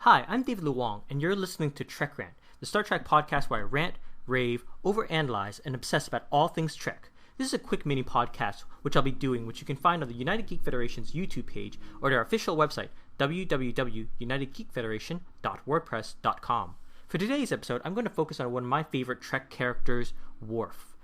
Hi, I'm David Luong, and you're listening to Trek Rant, the Star Trek podcast where I rant, rave, overanalyze, and obsess about all things Trek. This is a quick mini podcast which I'll be doing, which you can find on the United Geek Federation's YouTube page or their official website, www.unitedgeekfederation.wordpress.com. For today's episode, I'm going to focus on one of my favorite Trek characters, Worf.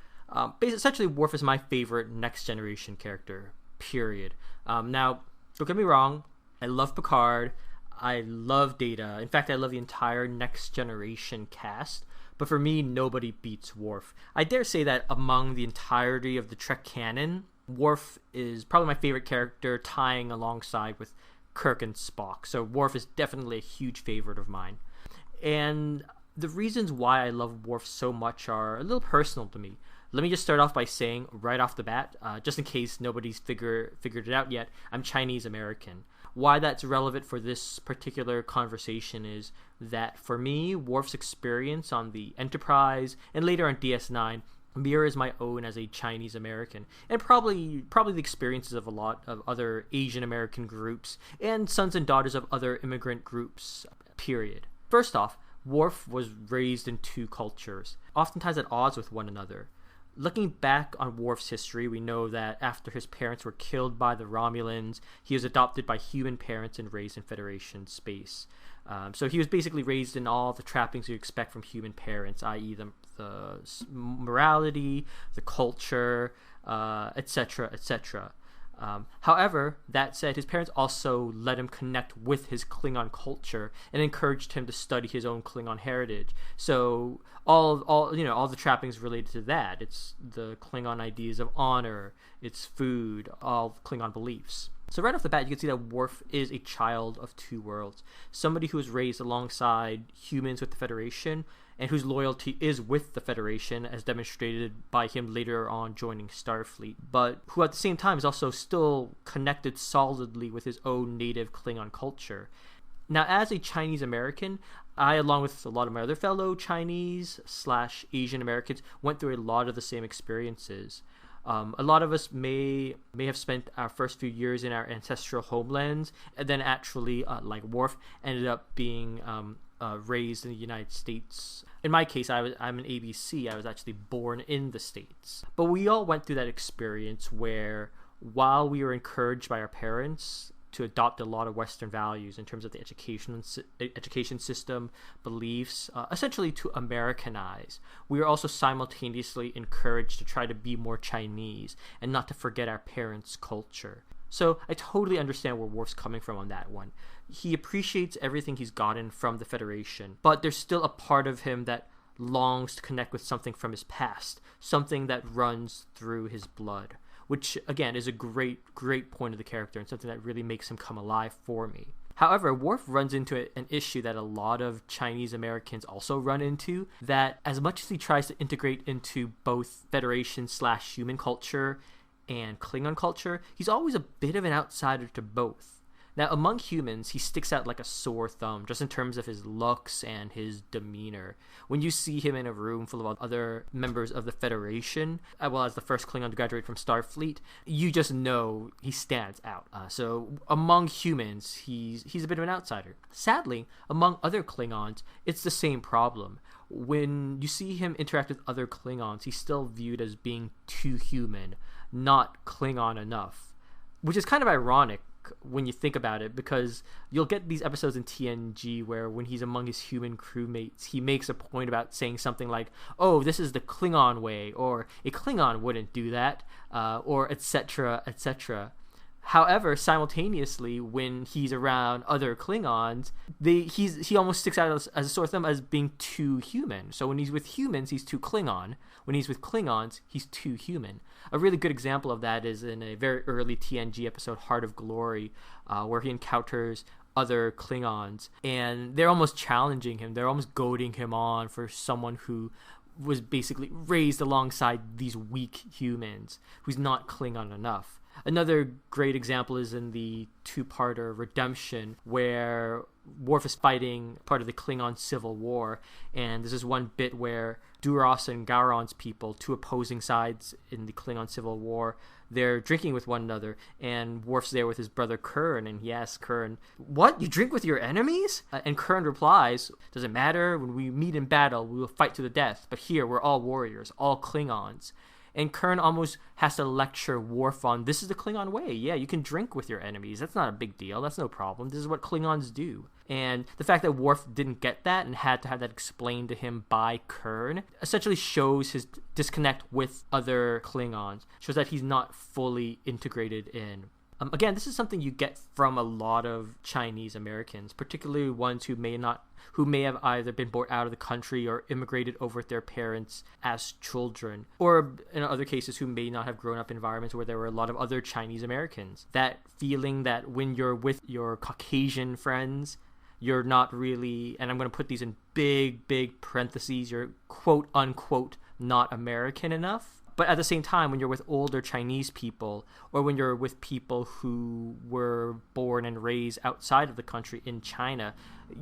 Essentially, Worf is my favorite Next Generation character, period. Now, don't get me wrong, I love Picard, I love Data. In fact, I love the entire Next Generation cast. But for me, nobody beats Worf. I dare say that among the entirety of the Trek canon, Worf is probably my favorite character, tying alongside with Kirk and Spock. So Worf is definitely a huge favorite of mine. And the reasons why I love Worf so much are a little personal to me. Let me just start off by saying, right off the bat, just in case nobody's figured it out yet, I'm Chinese American. Why that's relevant for this particular conversation is that for me, Worf's experience on the Enterprise and later on DS9 mirrors my own as a Chinese American, and probably the experiences of a lot of other Asian American groups and sons and daughters of other immigrant groups, period. First off, Worf was raised in two cultures, oftentimes at odds with one another. Looking back on Worf's history, we know that after his parents were killed by the Romulans, he was adopted by human parents and raised in Federation space. So he was basically raised in all the trappings you expect from human parents, i.e. the morality, the culture, etc., etc. However, that said, his parents also let him connect with his Klingon culture and encouraged him to study his own Klingon heritage. So all the trappings related to that. It's the Klingon ideas of honor, it's food, all Klingon beliefs. So right off the bat, you can see that Worf is a child of two worlds. Somebody who was raised alongside humans with the Federation and whose loyalty is with the Federation, as demonstrated by him later on joining Starfleet, but who at the same time is also still connected solidly with his own native Klingon culture. Now, as a Chinese American, I, along with a lot of my other fellow Chinese/Asian Americans, went through a lot of the same experiences. A lot of us may have spent our first few years in our ancestral homelands, and then actually, like Worf, ended up being raised in the United States. In my case, I'm an ABC. I was actually born in the States. But we all went through that experience where, while we were encouraged by our parents to adopt a lot of Western values in terms of the education system, beliefs, essentially to Americanize, we were also simultaneously encouraged to try to be more Chinese and not to forget our parents' culture. So I totally understand where Worf's coming from on that one. He appreciates everything he's gotten from the Federation, but there's still a part of him that longs to connect with something from his past, something that runs through his blood, which again is a great point of the character and something that really makes him come alive for me. However, Worf runs into an issue that a lot of Chinese Americans also run into, that as much as he tries to integrate into both Federation/human culture and Klingon culture, he's always a bit of an outsider to both. Now, among humans, he sticks out like a sore thumb, just in terms of his looks and his demeanor. When you see him in a room full of other members of the Federation, as well as the first Klingon to graduate from Starfleet, you just know he stands out. So among humans, he's a bit of an outsider. Sadly, among other Klingons, it's the same problem. When you see him interact with other Klingons, he's still viewed as being too human, not Klingon enough, which is kind of ironic when you think about it, because you'll get these episodes in TNG where when he's among his human crewmates, he makes a point about saying something like, oh, this is the Klingon way, or a Klingon wouldn't do that, or etc., etc. However, simultaneously, when he's around other Klingons, he almost sticks out as a sore thumb as being too human. So when he's with humans, he's too Klingon. When he's with Klingons, he's too human. A really good example of that is in a very early TNG episode, Heart of Glory, where he encounters other Klingons, and they're almost challenging him. They're almost goading him on for someone who was basically raised alongside these weak humans, who's not Klingon enough. Another great example is in the two-parter Redemption, where Worf is fighting part of the Klingon Civil War, and there's this one bit where Duras and Gowron's people, two opposing sides in the Klingon Civil War, they're drinking with one another, and Worf's there with his brother Kurn, and he asks Kurn, "What? You drink with your enemies?" And Kurn replies, "Doesn't matter. When we meet in battle, we will fight to the death. But here, we're all warriors, all Klingons." And Kurn almost has to lecture Worf on, this is the Klingon way. Yeah, you can drink with your enemies. That's not a big deal. That's no problem. This is what Klingons do. And the fact that Worf didn't get that and had to have that explained to him by Kurn essentially shows his disconnect with other Klingons. Shows that he's not fully integrated in. Again, this is something you get from a lot of Chinese Americans, particularly ones who may have either been born out of the country or immigrated over with their parents as children, or in other cases who may not have grown up in environments where there were a lot of other Chinese Americans. That feeling that when you're with your Caucasian friends, you're not really, and I'm going to put these in big parentheses, you're quote unquote not American enough. But at the same time, when you're with older Chinese people, or when you're with people who were born and raised outside of the country in China,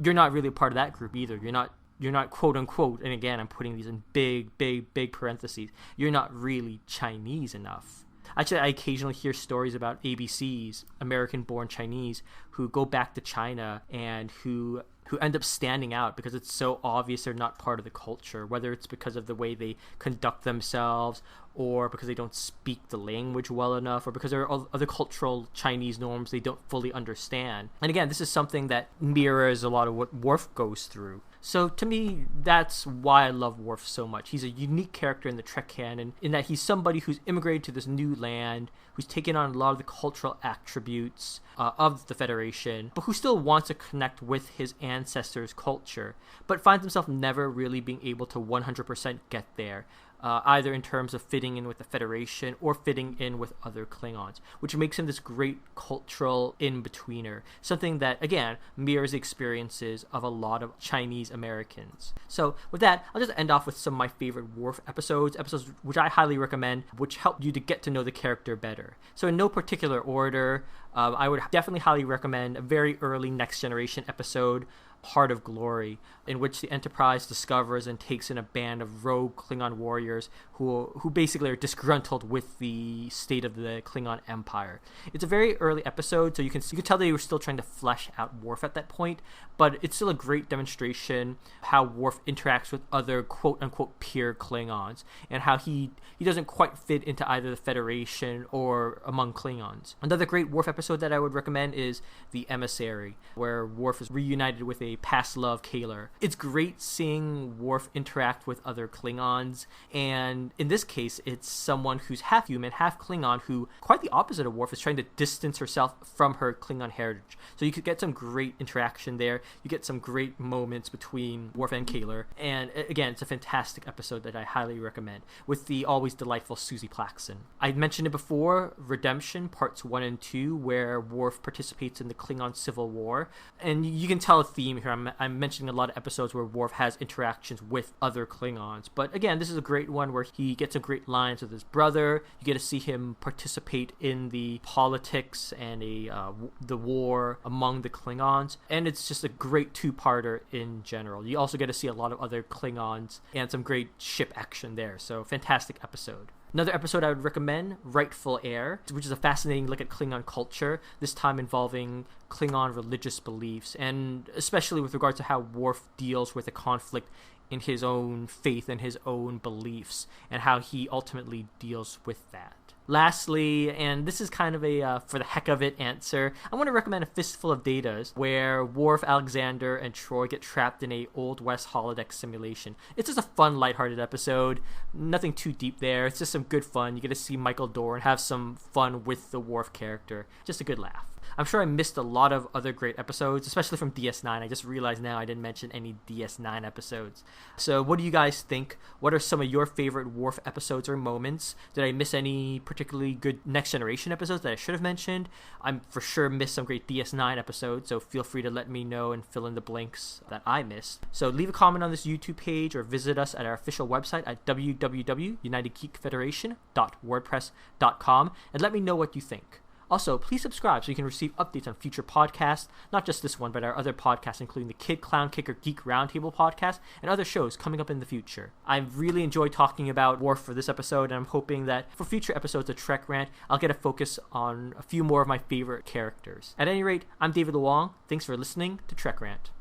you're not really a part of that group either. You're not quote unquote, and again, I'm putting these in big parentheses, you're not really Chinese enough. Actually, I occasionally hear stories about ABCs, American-born Chinese, who go back to China and who end up standing out because it's so obvious they're not part of the culture, whether it's because of the way they conduct themselves, or because they don't speak the language well enough, or because there are other cultural Chinese norms they don't fully understand. And again, this is something that mirrors a lot of what Worf goes through. So to me, that's why I love Worf so much. He's a unique character in the Trek canon in that he's somebody who's immigrated to this new land, who's taken on a lot of the cultural attributes of the Federation, but who still wants to connect with his ancestors' culture, but finds himself never really being able to 100% get there. Either in terms of fitting in with the Federation or fitting in with other Klingons, which makes him this great cultural in-betweener, something that, again, mirrors the experiences of a lot of Chinese Americans. So with that, I'll just end off with some of my favorite Worf episodes which I highly recommend, which help you to get to know the character better. So in no particular order, I would definitely highly recommend a very early Next Generation episode, Heart of Glory, in which the Enterprise discovers and takes in a band of rogue Klingon warriors who basically are disgruntled with the state of the Klingon Empire. It's a very early episode, so you can tell they were still trying to flesh out Worf at that point, but it's still a great demonstration how Worf interacts with other quote-unquote peer Klingons, and how he doesn't quite fit into either the Federation or among Klingons. Another great Worf episode that I would recommend is The Emissary, where Worf is reunited with a past love, Kaler. It's great seeing Worf interact with other Klingons, and in this case, it's someone who's half human, half Klingon, who, quite the opposite of Worf, is trying to distance herself from her Klingon heritage. So you could get some great interaction there. You get some great moments between Worf and Kaler, and again, it's a fantastic episode that I highly recommend, with the always delightful Susie Plaxton. I mentioned it before, Redemption, Parts 1 and 2, where Worf participates in the Klingon Civil War, and you can tell a theme here. I'm mentioning a lot of episodes where Worf has interactions with other Klingons, but again, this is a great one where he gets some great lines with his brother. You get to see him participate in the politics and the war among the Klingons, and it's just a great two-parter in general. You also get to see a lot of other Klingons and some great ship action there, so fantastic episode. Another episode I would recommend, Rightful Heir, which is a fascinating look at Klingon culture, this time involving Klingon religious beliefs, and especially with regards to how Worf deals with a conflict in his own faith and his own beliefs, and how he ultimately deals with that. Lastly, and this is kind of a for the heck of it answer, I want to recommend A Fistful of Datas, where Worf, Alexander, and Troy get trapped in a Old West holodeck simulation. It's just a fun, lighthearted episode. Nothing too deep there. It's just some good fun. You get to see Michael Dorn have some fun with the Worf character. Just a good laugh. I'm sure I missed a lot of other great episodes, especially from DS9. I just realized now I didn't mention any DS9 episodes. So what do you guys think? What are some of your favorite Worf episodes or moments? Did I miss any particularly good Next Generation episodes that I should have mentioned? I'm for sure missed some great DS9 episodes, so feel free to let me know and fill in the blanks that I missed. So leave a comment on this YouTube page or visit us at our official website at www.unitedgeekfederation.wordpress.com and let me know what you think. Also, please subscribe so you can receive updates on future podcasts, not just this one, but our other podcasts, including the Kid Clown Kicker Geek Roundtable podcast and other shows coming up in the future. I've really enjoyed talking about Worf for this episode, and I'm hoping that for future episodes of Trek Rant, I'll get a focus on a few more of my favorite characters. At any rate, I'm David Luong. Thanks for listening to Trek Rant.